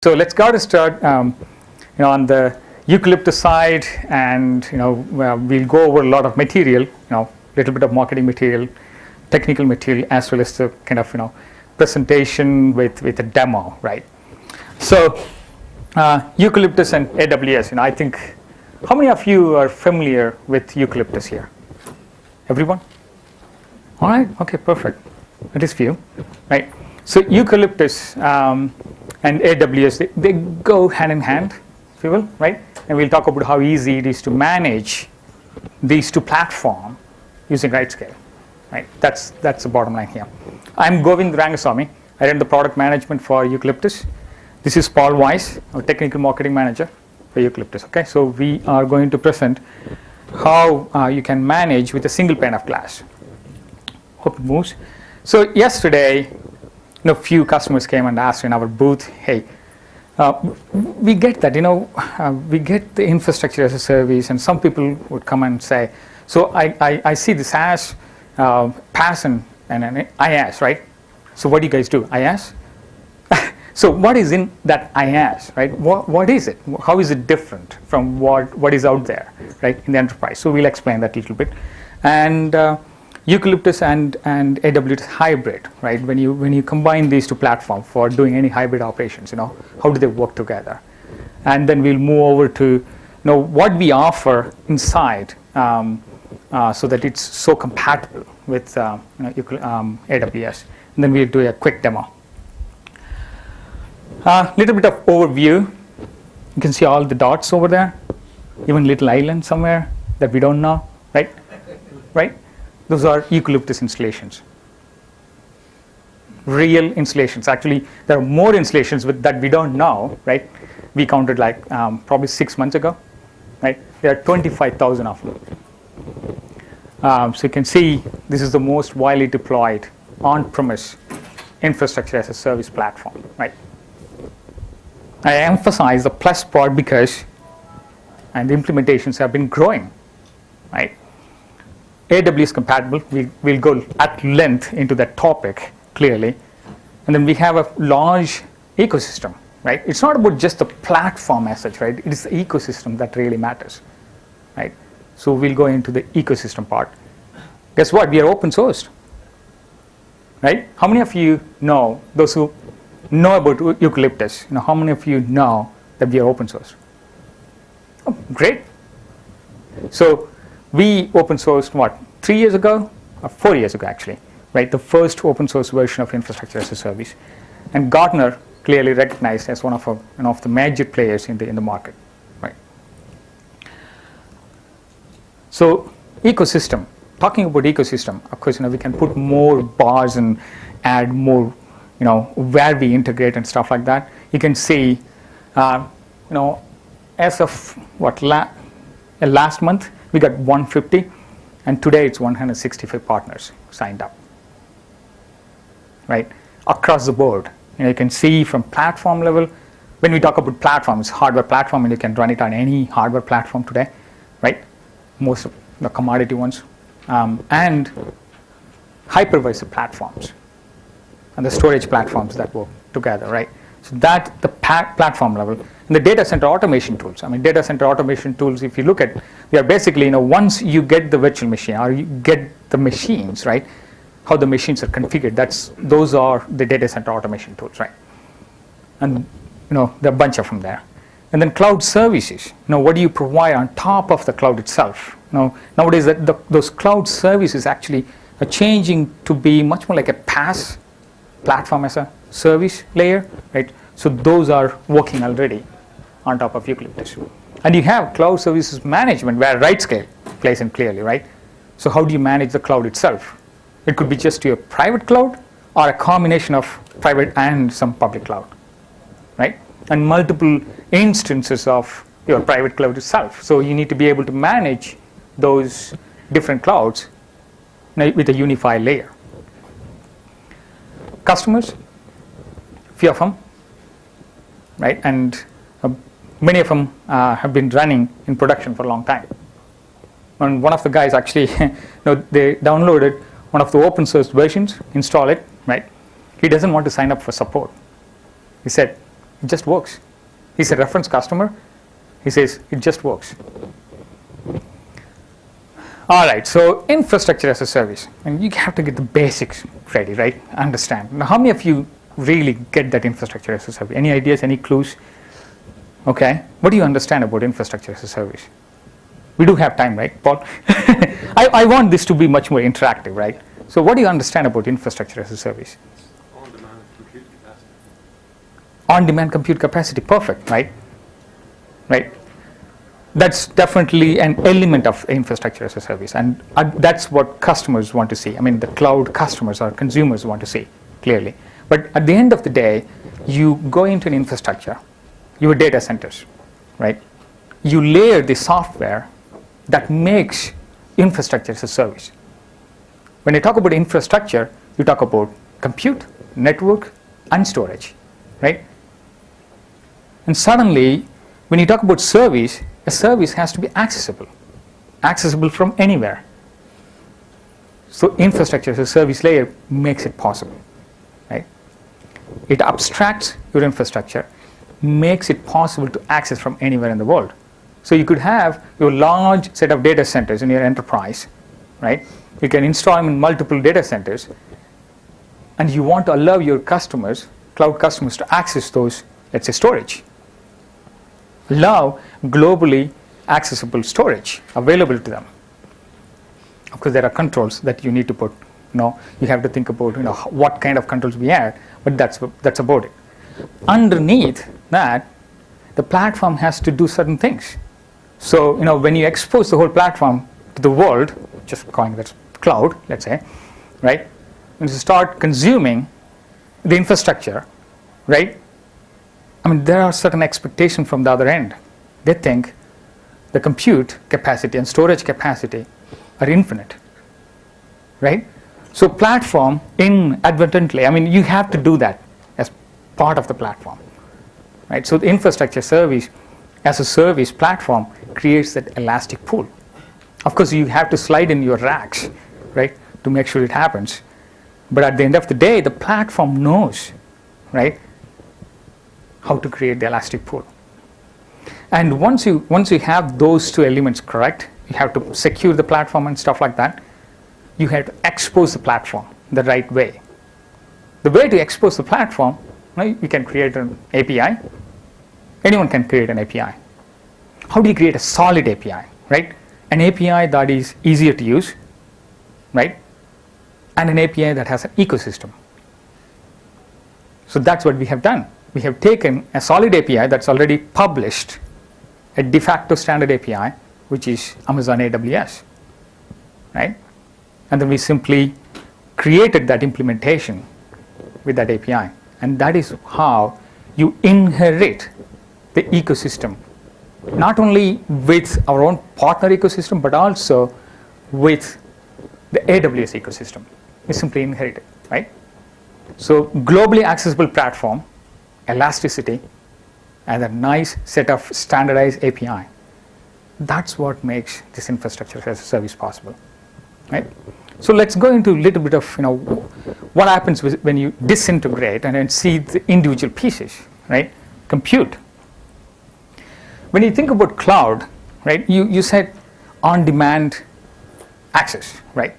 So let's go to start on the Eucalyptus side, and we'll go over a lot of material, little bit of marketing material, technical material, as well as the kind of presentation with a demo, right? So Eucalyptus and AWS. I think, how many of you are familiar with Eucalyptus here? Everyone? All right. Okay. Perfect. It is few, right? So Eucalyptus and AWS, they go hand in hand, if you will, right? And we'll talk about how easy it is to manage these two platforms using RightScale, right? That's the bottom line here. I'm Govind Rangasamy. I run the product management for Eucalyptus. This is Paul Weiss, our technical marketing manager for Eucalyptus. Okay, so we are going to present how you can manage with a single pane of glass. Hope it moves. So yesterday, a few customers came and asked in our booth, hey, we get that, we get the infrastructure as a service, and some people would come and say, so I see this as PaaS and IaaS, right? So what do you guys do? IaaS? So what is in that IaaS, right? What is it? How is it different from what is out there, right, in the enterprise? So we'll explain that a little bit. And Eucalyptus and AWS hybrid, right? When you combine these two platforms for doing any hybrid operations, how do they work together? And then we'll move over to what we offer inside, so that it's so compatible with AWS. And then we'll do a quick demo. Little bit of overview. You can see all the dots over there, even little island somewhere that we don't know, right? Right? Those are Eucalyptus installations. Real installations. Actually, there are more installations that we don't know, right? We counted like probably 6 months ago, right? There are 25,000 of them. So you can see this is the most widely deployed on-premise infrastructure as a service platform, right? I emphasize the plus part because, and the implementations have been growing, right? AWS-compatible, we'll go at length into that topic clearly. And then we have a large ecosystem, right? It's not about just the platform as such, right? It is the ecosystem that really matters, right? So we'll go into the ecosystem part. Guess what? We are open sourced, right? How many of you know, those who know about Eucalyptus, how many of you know that we are open source? Oh, great. So we open sourced 3 years ago, or 4 years ago actually, right? The first open source version of infrastructure as a service, and Gartner clearly recognized as one of the major players in the market, right? So ecosystem. Talking about ecosystem, of course, we can put more bars and add more, where we integrate and stuff like that. You can see, as of last month we got 150, and today it's 165 partners signed up, right, across the board. You can see from platform level. When we talk about platforms, hardware platform, and you can run it on any hardware platform today, right? Most of the commodity ones, and hypervisor platforms and the storage platforms that work together, right? So that the platform level. And the data center automation tools. Data center automation tools, if you look at, they are basically, once you get the virtual machine or you get the machines, right, how the machines are configured, those are the data center automation tools, right? And, there are a bunch of them there. And then cloud services. What do you provide on top of the cloud itself? Nowadays, those cloud services actually are changing to be much more like a PaaS, platform as a service layer, right? So those are working already on top of Eucalyptus. And you have cloud services management where RightScale plays in clearly, right? So how do you manage the cloud itself? It could be just your private cloud or a combination of private and some public cloud, right? And multiple instances of your private cloud itself. So you need to be able to manage those different clouds with a unified layer. Customers, few of them, right? And many of them have been running in production for a long time. And one of the guys actually, they downloaded one of the open source versions, install it, right? He doesn't want to sign up for support. He said, It just works. He's a reference customer. He says it just works. All right, so infrastructure as a service, and you have to get the basics ready, right? Understand. Now, how many of you really get that infrastructure as a service? Any ideas, any clues? Okay, what do you understand about infrastructure as a service? We do have time, right, Paul? I want this to be much more interactive, right? So what do you understand about infrastructure as a service? On-demand compute capacity. On-demand compute capacity, perfect, right? Right. That's definitely an element of infrastructure as a service, and that's what customers want to see. I mean, the cloud customers or consumers want to see clearly. But at the end of the day, you go into an infrastructure, your data centers, right? You layer the software that makes infrastructure as a service. When you talk about infrastructure, you talk about compute, network, and storage, right? And suddenly, when you talk about service, a service has to be accessible from anywhere. So infrastructure as a service layer makes it possible, right? It abstracts your infrastructure, makes it possible to access from anywhere in the world. So you could have your large set of data centers in your enterprise, right? You can install them in multiple data centers, and you want to allow your customers, cloud customers, to access those, let's say, storage. Allow globally accessible storage available to them. Of course, there are controls that you need to put. You have to think about what kind of controls we add, but that's about it. Underneath that, the platform has to do certain things. So when you expose the whole platform to the world, just calling that cloud, let's say, right? When you start consuming the infrastructure, right? I mean, there are certain expectations from the other end. They think the compute capacity and storage capacity are infinite, right? So platform inadvertently, I mean, you have to do that as part of the platform, right? So the infrastructure service as a service platform creates that elastic pool. Of course, you have to slide in your racks, right, to make sure it happens. But at the end of the day, the platform knows, right, how to create the elastic pool. And once you have those two elements correct, you have to secure the platform and stuff like that. You have to expose the platform the right way. The way to expose the platform, right, you can create an API. Anyone can create an API. How do you create a solid API, right? An API that is easier to use, right? And an API that has an ecosystem. So that's what we have done. We have taken a solid API that's already published, a de facto standard API, which is Amazon AWS, right? And then we simply created that implementation with that API. And that is how you inherit the ecosystem, not only with our own partner ecosystem, but also with the AWS ecosystem. You simply inherit it, right? So globally accessible platform, elasticity, and a nice set of standardized API. That's what makes this infrastructure as a service possible, right? So let's go into a little bit of what happens when you disintegrate and then see the individual pieces, right? Compute. When you think about cloud, right? You said on-demand access, right?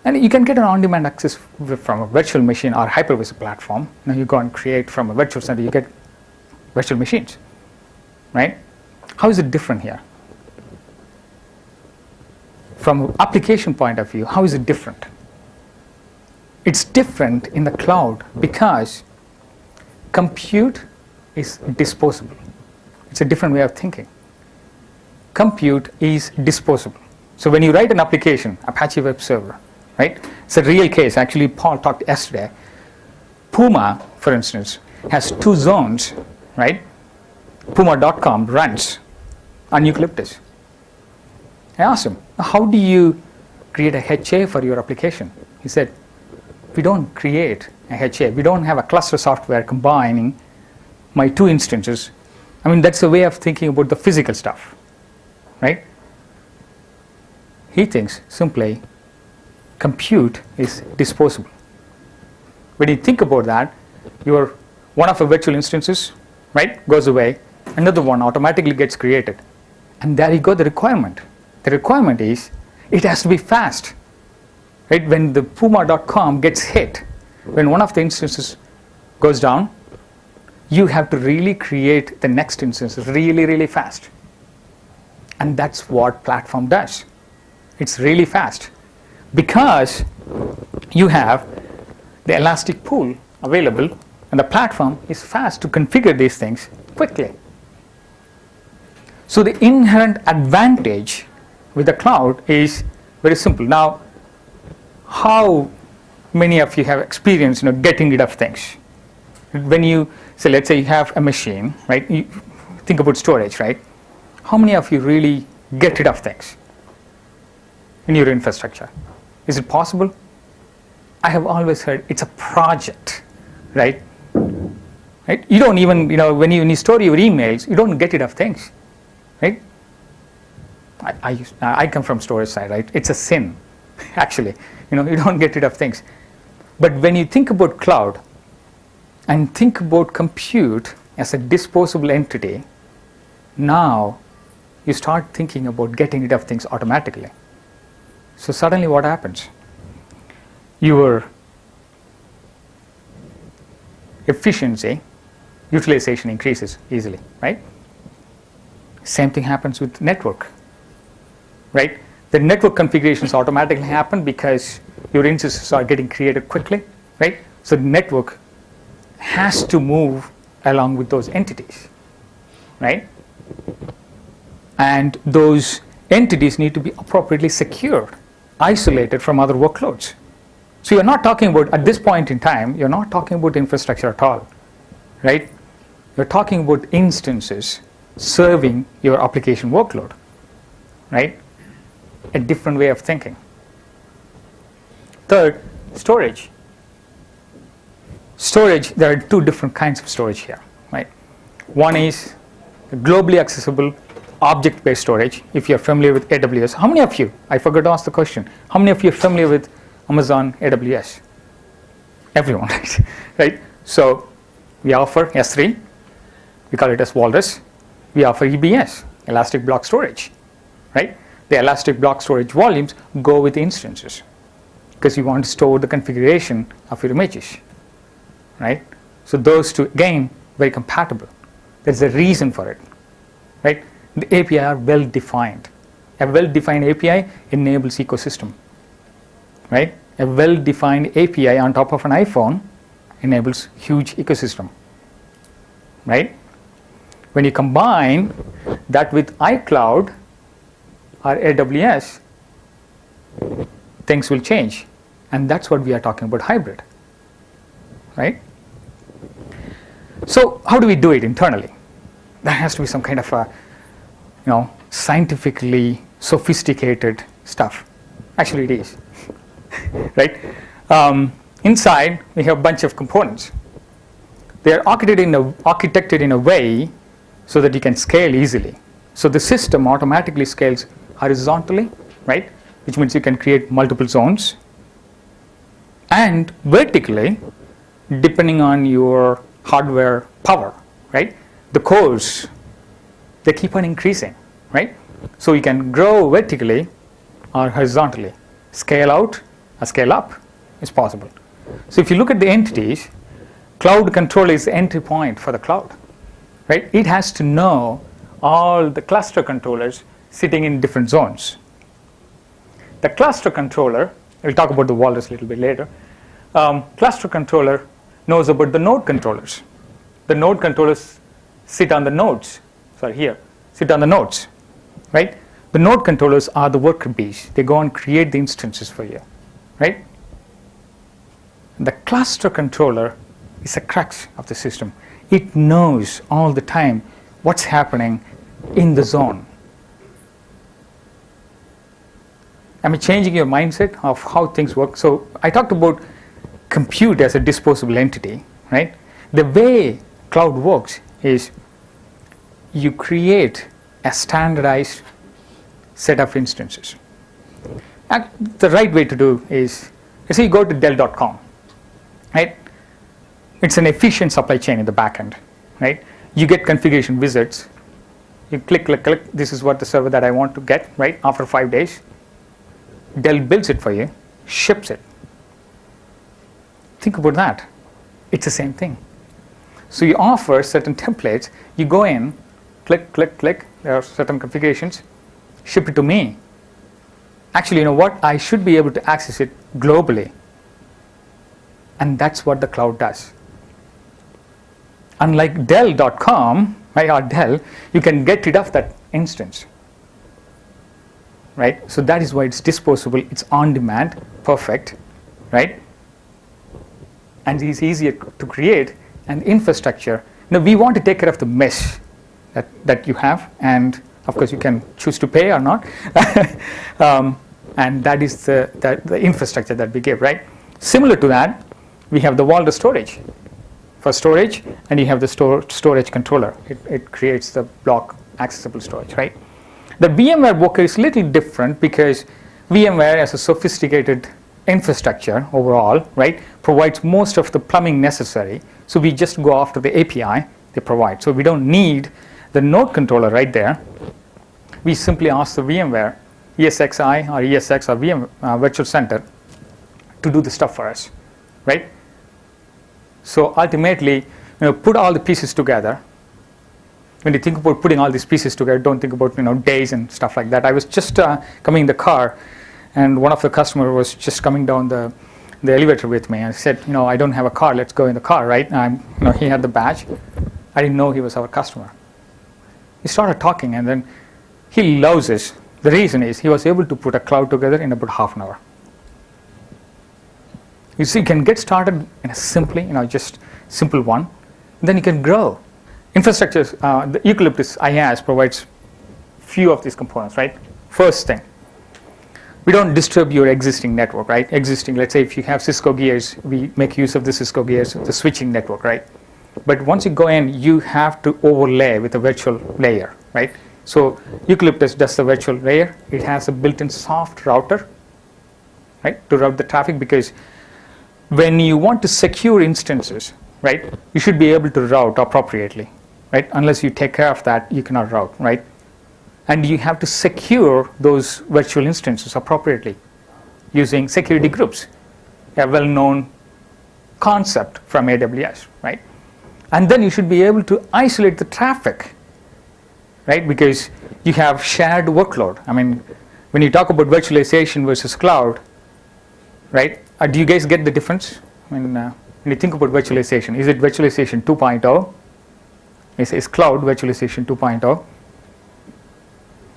And you can get an on-demand access from a virtual machine or hypervisor platform. You go and create from a virtual center, you get virtual machines, right? How is it different here? From an application point of view, how is it different? It's different in the cloud because compute is disposable. It's a different way of thinking. Compute is disposable. So when you write an application, Apache Web Server, right? It's a real case. Actually, Paul talked yesterday. Puma, for instance, has 2 zones, right? Puma.com runs on Eucalyptus. I asked him, how do you create a HA for your application? He said, we don't create a HA. We don't have a cluster software combining my 2 instances. I mean, that's a way of thinking about the physical stuff, right? He thinks simply compute is disposable. When you think about that, your one of the virtual instances, right, goes away, another one automatically gets created. And there you go, the requirement. The requirement is it has to be fast. Right? When the puma.com gets hit, when one of the instances goes down, you have to really create the next instance really, really fast. And that's what platform does. It's really fast because you have the elastic pool available and the platform is fast to configure these things quickly. So the inherent advantage with the cloud is very simple. Now, how many of you have experience, getting rid of things? When you say, let's say you have a machine, right? You think about storage, right? How many of you really get rid of things in your infrastructure? Is it possible? I have always heard it's a project, right? Right? You don't even, when you store your emails, you don't get rid of things, right? I come from storage side, right? It's a sin, actually. You don't get rid of things. But when you think about cloud and think about compute as a disposable entity, now you start thinking about getting rid of things automatically. So suddenly what happens? Your efficiency, utilization increases easily, right? Same thing happens with network, right? The network configurations automatically happen because your instances are getting created quickly, right? So the network has to move along with those entities, right? And those entities need to be appropriately secured, isolated from other workloads. So you're not talking about, at this point in time, you're not talking about infrastructure at all, right? You're talking about instances serving your application workload, right? A different way of thinking. Third, storage. Storage, there are two different kinds of storage here, right? One is globally accessible object-based storage. If you're familiar with AWS, how many of you, I forgot to ask the question, how many of you are familiar with Amazon AWS? Everyone, right? Right? So we offer S3, we call it as Walrus. We offer EBS, Elastic Block Storage, right? The Elastic Block Storage volumes go with instances because you want to store the configuration of your images, right? So those two, again, very compatible. There's a reason for it, right? The API are well defined. A well-defined API enables ecosystem, right? A well-defined API on top of an iPhone enables huge ecosystem, right? When you combine that with iCloud or AWS, things will change. And that's what we are talking about, hybrid, right? So how do we do it internally? There has to be some kind of a, scientifically sophisticated stuff. Actually, it is, right? Inside, we have a bunch of components. They are architected in a way so that you can scale easily. So the system automatically scales horizontally, right? Which means you can create multiple zones. And vertically, depending on your hardware power, right? The cores, they keep on increasing, right? So you can grow vertically or horizontally. Scale out or scale up is possible. So if you look at the entities, cloud control is the entry point for the cloud, right? It has to know all the cluster controllers sitting in different zones. The cluster controller, we'll talk about the Walrus a little bit later, cluster controller knows about the node controllers. The node controllers sit on the nodes, sit on the nodes, right? The node controllers are the worker bees. They go and create the instances for you, right? The cluster controller is the crux of the system. It knows all the time what's happening in the zone. Am I changing your mindset of how things work? So I talked about compute as a disposable entity, right? The way cloud works is you create a standardized set of instances. And the right way to do is, let's say you go to Dell.com, right? it's an efficient supply chain in the back end, right? You get configuration visits. You click, click, click. This is what the server that I want to get, right? After 5 days, Dell builds it for you, ships it. Think about that. It's the same thing. So you offer certain templates. You go in, click, click, click. There are certain configurations. Ship it to me. Actually, you know what? I should be able to access it globally. And that's what the cloud does. Unlike Dell.com, right, or Dell, you can get rid of that instance. Right? So that is why it's disposable, it's on demand, perfect, right? And it's easier to create an infrastructure. Now we want to take care of the mesh that you have, and of course you can choose to pay or not. And that is the infrastructure that we give, right? Similar to that, we have the vault storage for storage, and you have the storage controller. It creates the block accessible storage, right? The VMware Worker is a little different because VMware as a sophisticated infrastructure overall, right, provides most of the plumbing necessary. So we just go after the API they provide. So we don't need the node controller right there. We simply ask the VMware, ESXi or ESX or VM Virtual Center to do the stuff for us, right? So ultimately, put all the pieces together. When you think about putting all these pieces together, don't think about days and stuff like that. I was just coming in the car, and one of the customers was just coming down the elevator with me. I said, I don't have a car. Let's go in the car, right? And he had the badge. I didn't know he was our customer. He started talking, and then he loves this. The reason is he was able to put a cloud together in about half an hour. You see, you can get started in a just simple one, and then you can grow. Infrastructure, the Eucalyptus IaaS provides few of these components, right? First thing, we don't disturb your existing network, right? Let's say if you have Cisco gears, we make use of the Cisco gears, the switching network, right? But once you go in, you have to overlay with a virtual layer, right? So Eucalyptus does the virtual layer. It has a built-in soft router, right, to route the traffic, because when you want to secure instances, right, you should be able to route appropriately, right? Unless you take care of that, you cannot route, right? And you have to secure those virtual instances appropriately using security groups, a well-known concept from AWS, right? And then you should be able to isolate the traffic, right? Because you have shared workload. I mean, when you talk about virtualization versus cloud, right? Do you guys get the difference? I mean, when you think about virtualization, is it virtualization 2.0? Is cloud virtualization 2.0?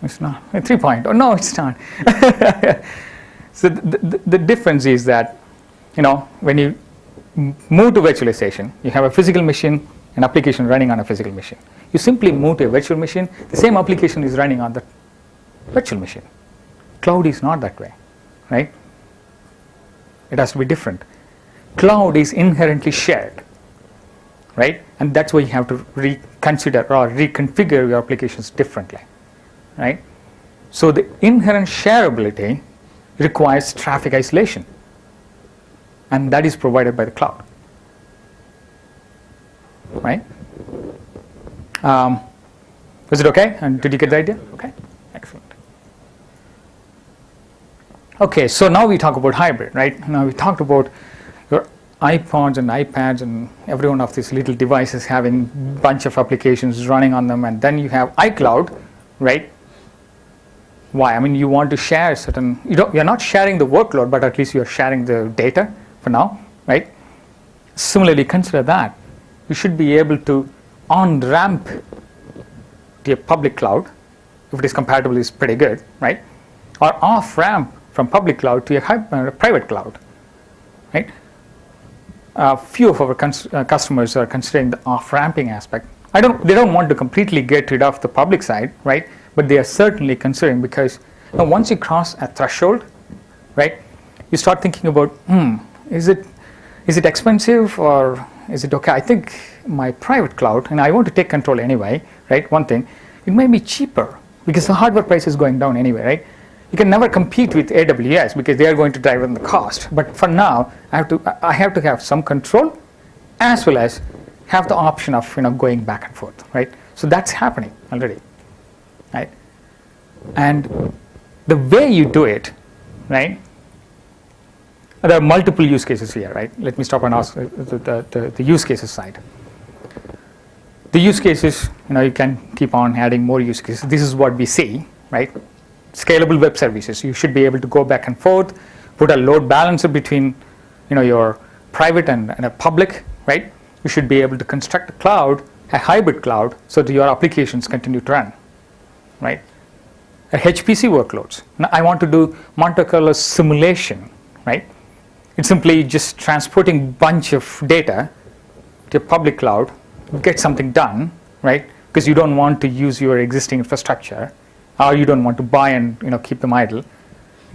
It's not. 3.0? No, it's not. So the difference is that, when you move to virtualization, you have a physical machine, an application running on a physical machine. You simply move to a virtual machine, the same application is running on the virtual machine. Cloud is not that way, right? It has to be different. Cloud is inherently shared, right? And that's why you have to reconsider or reconfigure your applications differently, right? So the inherent shareability requires traffic isolation, and that is provided by the cloud, right? Was it okay? And did you get the idea? Okay, excellent. Okay, so now we talk about hybrid, right? Now we talked about your iPods and iPads and every one of these little devices having a bunch of applications running on them, and then you have iCloud, right? Why? I mean, you want to share certain, you're not sharing the workload, but at least you're sharing the data for now, right? Similarly, consider that. You should be able to on-ramp to a public cloud, if it is compatible, is pretty good, right? Or off-ramp from public cloud to a private cloud, right? Few of our customers are considering the off-ramping aspect. They don't want to completely get rid of the public side, right? But they are certainly considering, because once you cross a threshold, right, you start thinking about, is it expensive or is it okay? I think my private cloud, and I want to take control anyway, right? One thing, it may be cheaper because the hardware price is going down anyway, right? You can never compete with AWS because they are going to drive on the cost. But for now, I have to have some control as well as have the option of going back and forth, right? So that's happening already, right? And the way you do it, right? There are multiple use cases here, right? Let me stop and ask the use cases side. The use cases, you can keep on adding more use cases. This is what we see, right? Scalable web services. You should be able to go back and forth, put a load balancer between, your private and a public, right? You should be able to construct a cloud, a hybrid cloud, so that your applications continue to run, right? HPC workloads. Now, I want to do Monte Carlo simulation, right? It's simply just transporting bunch of data to a public cloud, get something done, right? Because you don't want to use your existing infrastructure, or you don't want to buy and keep them idle.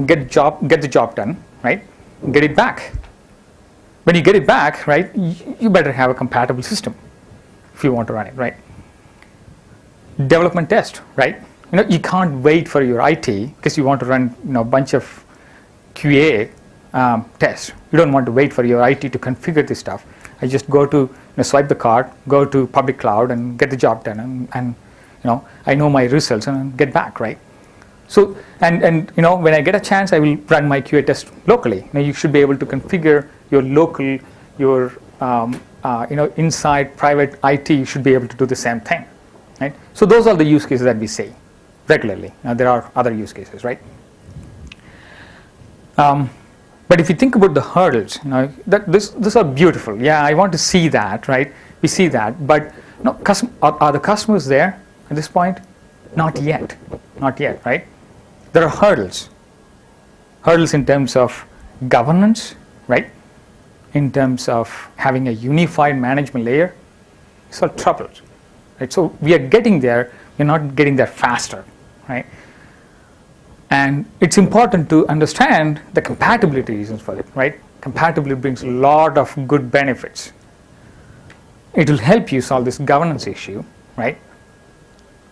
Get the job done, right? Get it back. When you get it back, right, you better have a compatible system if you want to run it, right? Development test, right? You can't wait for your IT because you want to run a bunch of QA tests. You don't want to wait for your IT to configure this stuff. I just go to swipe the card, go to public cloud, and get the job done, and I know my results and get back, right? So and when I get a chance, I will run my QA test locally. You should be able to configure your local, your inside private IT. You should be able to do the same thing, right? So those are the use cases that we see regularly. Now there are other use cases, right? But if you think about the hurdles, these are beautiful. Yeah, I want to see that, right? We see that, but are the customers there at this point? Not yet, right? There are hurdles in terms of governance, right? In terms of having a unified management layer. These are troubles, right? So we are getting there. We're not getting there faster, right? And it's important to understand the compatibility reasons for it, right? Compatibility brings a lot of good benefits. It will help you solve this governance issue, right?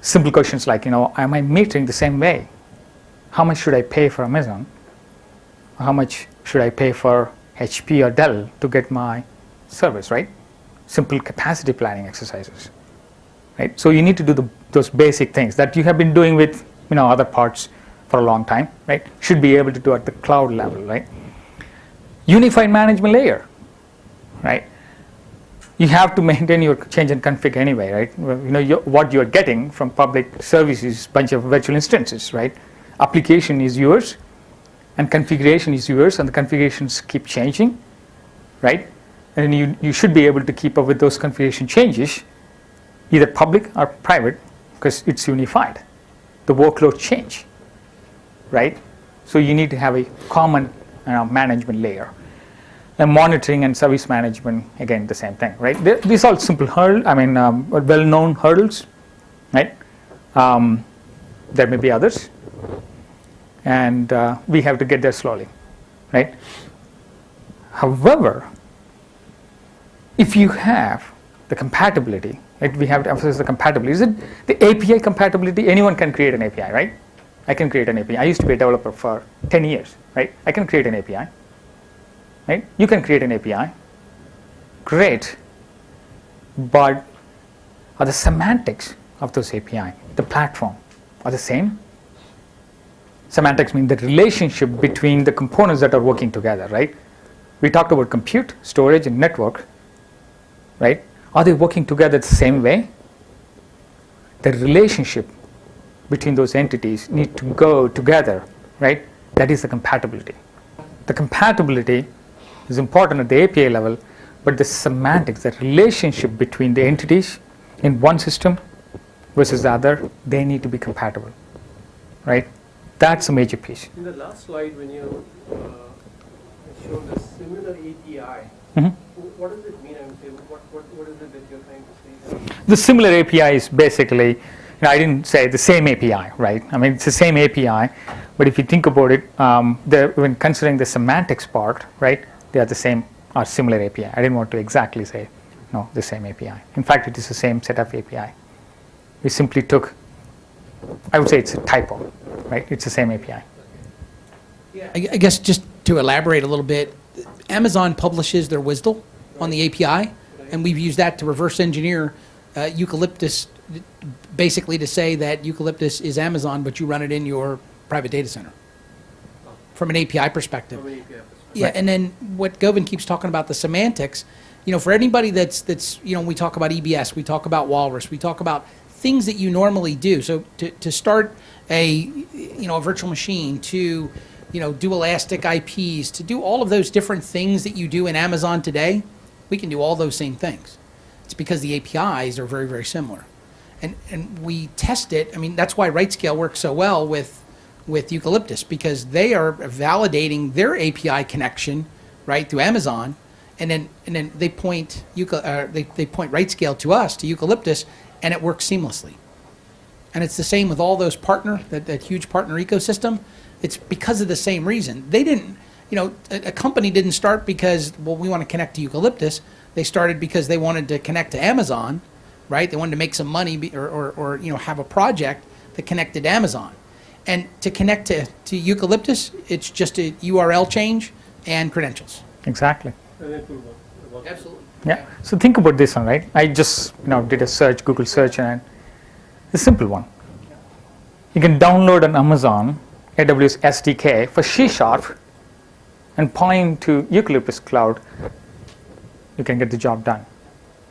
Simple questions like, am I metering the same way? How much should I pay for Amazon? How much should I pay for HP or Dell to get my service, right? Simple capacity planning exercises, right? So you need to do those basic things that you have been doing with, other parts for a long time, right? Should be able to do at the cloud level, right? Unified management layer, right? You have to maintain your change and config anyway, right? What you're getting from public services is a bunch of virtual instances, right? Application is yours, and configuration is yours, and the configurations keep changing, right? And you should be able to keep up with those configuration changes, either public or private, because it's unified. The workload change, right? So you need to have a common management layer. And monitoring and service management, again, the same thing, right? These are all simple well-known hurdles, right? There may be others, and we have to get there slowly, right? However, if you have the compatibility, right, we have to emphasize the compatibility. Is it the API compatibility? Anyone can create an API, right? I can create an API. I used to be a developer for 10 years, right? I can create an API, right? You can create an API. Great. But are the semantics of those API, the platform, are the same? Semantics mean the relationship between the components that are working together, right? We talked about compute, storage, and network, right? Are they working together the same way? The relationship between those entities need to go together, right? That is the compatibility. The compatibility is important at the API level, but the semantics, the relationship between the entities in one system versus the other, they need to be compatible, right? That's a major piece. In the last slide, when you showed the similar API, what does it mean? What is it that you're trying to say? The similar API is basically, I didn't say the same API, right? It's the same API, but if you think about it, when considering the semantics part, right, they are the same or similar API. I didn't want to exactly say, the same API. In fact, it is the same set of API. We simply took, I would say it's a typo, right? It's the same API. Yeah, I guess just to elaborate a little bit, Amazon publishes their WSDL on the API. and we've used that to reverse engineer Eucalyptus, basically to say that Eucalyptus is Amazon, but you run it in your private data center from an API perspective. From an API perspective. Yeah, and then what Govind keeps talking about, the semantics, for anybody that's we talk about EBS, we talk about Walrus, we talk about things that you normally do. So to start a virtual machine, to do elastic IPs, to do all of those different things that you do in Amazon today, we can do all those same things. It's because the APIs are very, very similar. And we test it. I mean, that's why RightScale works so well with Eucalyptus, because they are validating their API connection, right, through Amazon, and then they point RightScale to us, to Eucalyptus, and it works seamlessly. And it's the same with all those that huge partner ecosystem. It's because of the same reason. They didn't, a company didn't start because, well, we want to connect to Eucalyptus. They started because they wanted to connect to Amazon, right? They wanted to make some money or have a project that connected to Amazon. And to connect to Eucalyptus, it's just a URL change and credentials. Exactly. And it will work. Absolutely. Yeah. So think about this one, right? I just did a search, Google search, and a simple one. You can download an Amazon AWS SDK for C# and point to Eucalyptus Cloud. You can get the job done.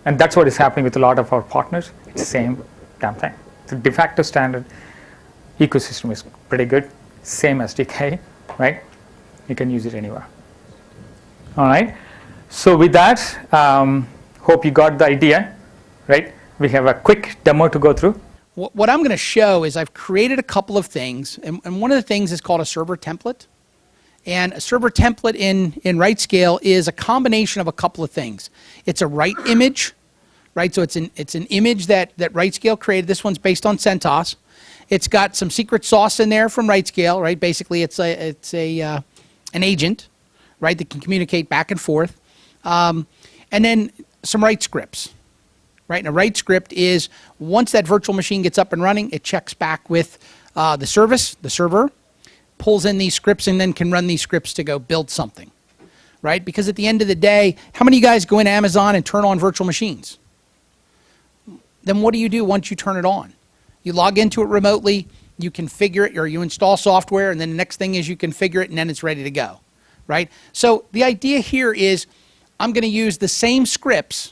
And that's what is happening with a lot of our partners. It's the same damn thing. The de facto standard ecosystem is pretty good. Same SDK, right? You can use it anywhere. All right. So with that, hope you got the idea, right? We have a quick demo to go through. What I'm going to show is I've created a couple of things, and one of the things is called a server template. And a server template in RightScale is a combination of a couple of things. It's a write image, right? So it's an image that RightScale created. This one's based on CentOS. It's got some secret sauce in there from RightScale, right? Basically, it's an agent, right, that can communicate back and forth. And then some write scripts. Right, and a write script is once that virtual machine gets up and running, it checks back with the server, pulls in these scripts, and then can run these scripts to go build something. Right, because at the end of the day, how many of you guys go into Amazon and turn on virtual machines? Then what do you do once you turn it on? You log into it remotely, you configure it, or you install software, and then the next thing is you configure it, and then it's ready to go. Right, so the idea here is I'm going to use the same scripts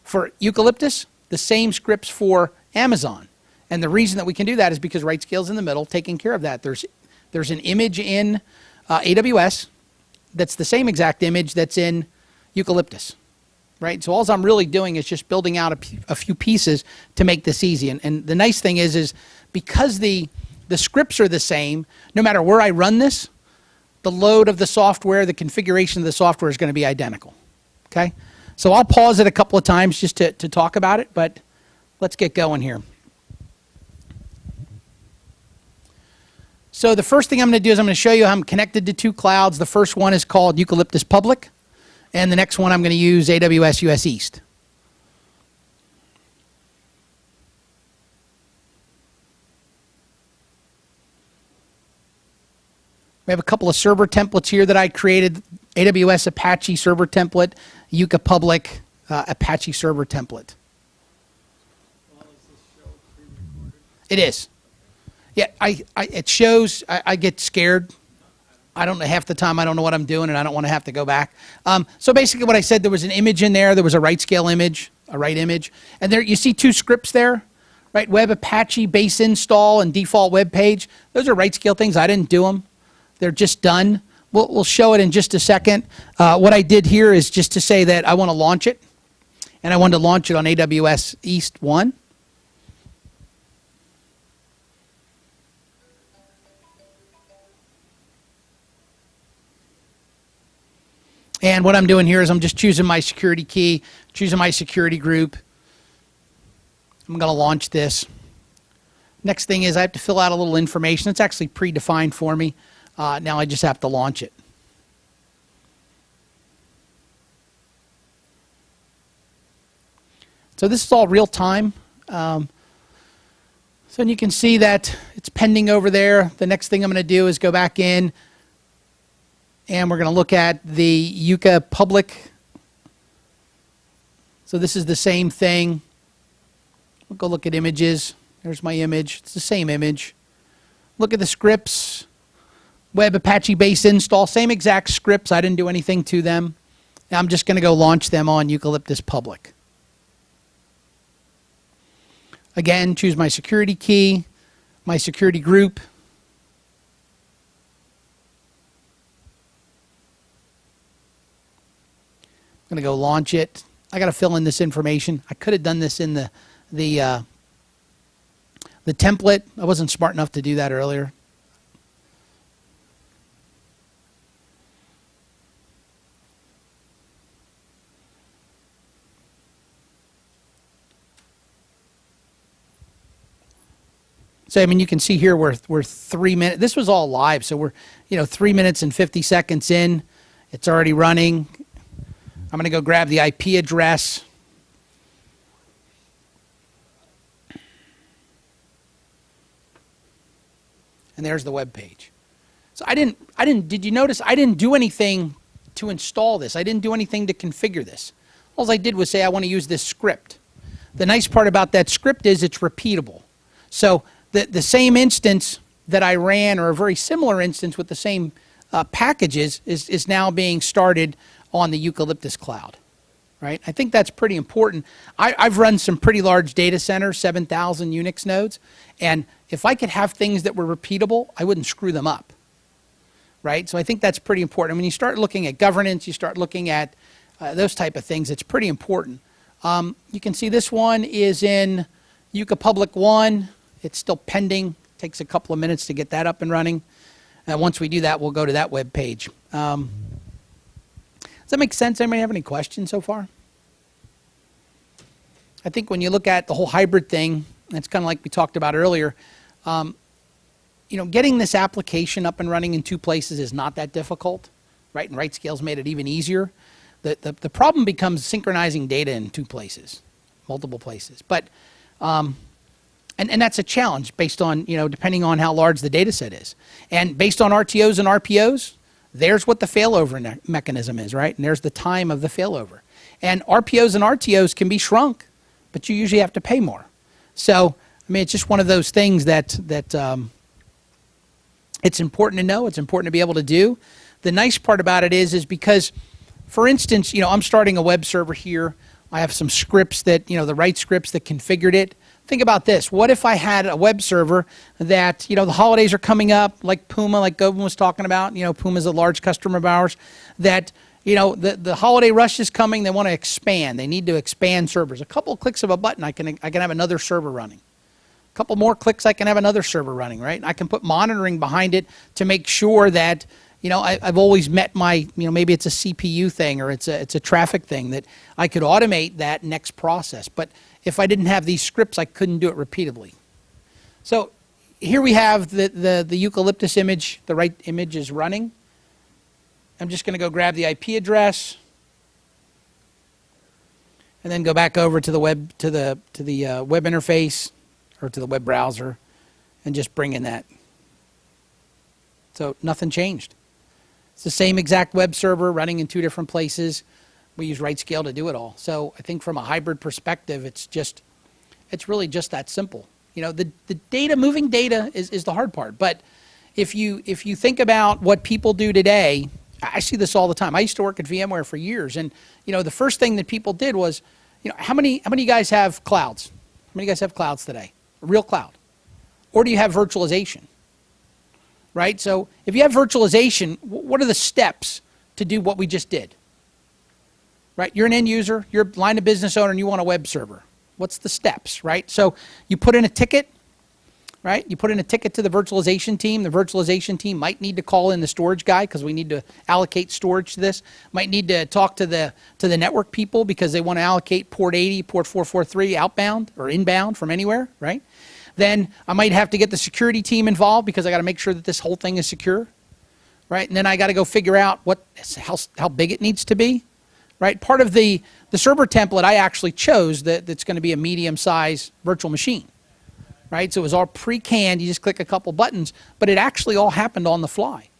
for Eucalyptus, the same scripts for Amazon. And the reason that we can do that is because RightScale's in the middle taking care of that. There's an image in AWS that's the same exact image that's in Eucalyptus. Right? So all I'm really doing is just building out a few pieces to make this easy. And the nice thing is because the scripts are the same, no matter where I run this, the load of the software, the configuration of the software is going to be identical. Okay? So I'll pause it a couple of times just to talk about it, but let's get going here. So the first thing I'm going to do is I'm going to show you how I'm connected to two clouds. The first one is called Eucalyptus Public, and the next one I'm going to use AWS US East. We have a couple of server templates here that I created. AWS Apache server template, Yuka Public Apache server template. It is. Yeah, it shows, I get scared. I don't know, half the time I don't know what I'm doing and I don't want to have to go back. So basically what I said, there was an image in there. There was a RightScale image, a write image. And there you see two scripts there, right? Web Apache base install and default web page. Those are RightScale things. I didn't do them. They're just done. We'll show it in just a second. What I did here is just to say that I want to launch it. And I wanted to launch it on AWS East 1. And what I'm doing here is I'm just choosing my security key, choosing my security group. I'm going to launch this. Next thing is I have to fill out a little information. It's actually predefined for me. Now I just have to launch it. So this is all real time. So you can see that it's pending over there. The next thing I'm going to do is go back in and we're going to look at the Yuka Public So this is the same thing. We'll go look at images. There's my image. It's the same image. Look at the scripts. Web Apache base install, same exact scripts. I didn't do anything to them. Now I'm just going to go launch them on Eucalyptus public. Again, choose my security key, my security group. I'm going to go launch it. I got to fill in this information. I could have done this in the template. I wasn't smart enough to do that earlier. So I mean, you can see here we're 3 minutes. This was all live, so we're 3 minutes and 50 seconds in. It's already running. I'm going to go grab the IP address. And there's the web page. So did you notice I didn't do anything to install this? I didn't do anything to configure this. All I did was say I want to use this script. The nice part about that script is it's repeatable. So the same instance that I ran, or a very similar instance with the same packages, is now being started on the Eucalyptus cloud, right? I think that's pretty important. I've run some pretty large data centers, 7,000 Unix nodes, and if I could have things that were repeatable, I wouldn't screw them up, right? So I think that's pretty important. When you start looking at governance, you start looking at those type of things, it's pretty important. You can see this one is in Yuka Public 1. It's still pending. Takes a couple of minutes to get that up and running. And once we do that, we'll go to that web page. Does that make sense? Anybody have any questions so far? I think when you look at the whole hybrid thing, it's kind of like we talked about earlier, getting this application up and running in 2 places is not that difficult, right? And RightScale's made it even easier. The problem becomes synchronizing data in 2 places, multiple places. But and that's a challenge based on, depending on how large the data set is. And based on RTOs and RPOs, there's what the failover mechanism is, right? And there's the time of the failover. And RPOs and RTOs can be shrunk, but you usually have to pay more. So, I mean, it's just one of those things that it's important to know. It's important to be able to do. The nice part about it is because, for instance, I'm starting a web server here. I have some scripts that, the right scripts that configured it. Think about this. What if I had a web server that, the holidays are coming up, like Puma, like Govind was talking about. Puma is a large customer of ours. That, the holiday rush is coming. They want to expand. They need to expand servers. A couple of clicks of a button, I can have another server running. A couple more clicks, I can have another server running, right? I can put monitoring behind it to make sure that, I've always met my, maybe it's a CPU thing or it's a traffic thing, that I could automate that next process. But if I didn't have these scripts, I couldn't do it repeatably. So here we have the Eucalyptus image. The right image is running. I'm just going to go grab the IP address and then go back over to the web web interface or to the web browser and just bring in that. So nothing changed. It's the same exact web server running in 2 different places. We use RightScale to do it all. So I think from a hybrid perspective, it's really just that simple. The data, moving data is the hard part. But if you think about what people do today, I see this all the time. I used to work at VMware for years, and the first thing that people did was, how many of you guys have clouds? How many of you guys have clouds today? A real cloud, or do you have virtualization? Right. So if you have virtualization, what are the steps to do what we just did? Right? You're an end user, you're a line of business owner, and you want a web server. What's the steps, right? So you put in a ticket, right? You put in a ticket to the virtualization team. The virtualization team might need to call in the storage guy because we need to allocate storage to this. Might need to talk to the network people because they want to allocate port 80, port 443 outbound or inbound from anywhere, right? Then I might have to get the security team involved because I got to make sure that this whole thing is secure, right? And then I got to go figure out how big it needs to be. Right, part of the server template I actually chose that's going to be a medium-sized virtual machine. Right, so it was all pre-canned. You just click a couple buttons, but it actually all happened on the fly.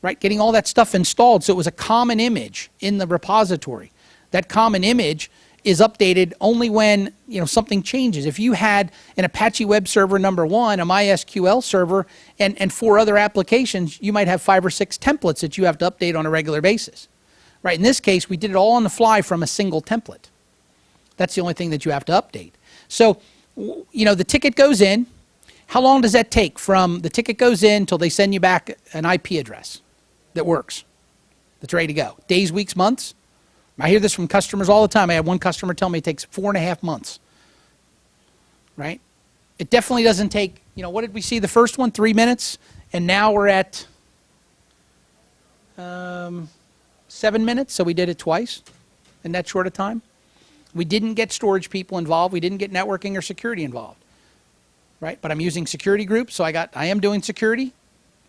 Right, getting all that stuff installed, so it was a common image in the repository. That common image is updated only when something changes. If you had an Apache web server number 1, a MySQL server, and 4 other applications, you might have 5 or 6 templates that you have to update on a regular basis. Right? In this case, we did it all on the fly from a single template. That's the only thing that you have to update. So, the ticket goes in. How long does that take from the ticket goes in till they send you back an IP address that works, that's ready to go? Days, weeks, months? I hear this from customers all the time. I had one customer tell me it takes 4.5 months. Right? It definitely doesn't take, what did we see the first one? 3 minutes. And now we're at 7 minutes. So we did it twice in that short a time. We didn't get storage people involved. We didn't get networking or security involved. Right? But I'm using security groups, so I am doing security.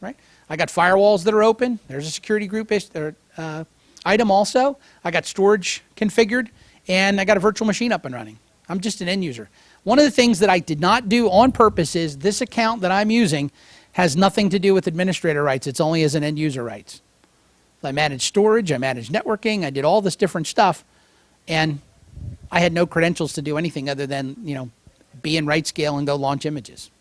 Right? I got firewalls that are open. There's a security group item also. I got storage configured, and I got a virtual machine up and running. I'm just an end user. One of the things that I did not do on purpose is this account that I'm using has nothing to do with administrator rights. It's only as an end user rights. I manage storage, I manage networking, I did all this different stuff, and I had no credentials to do anything other than, be in RightScale and go launch images.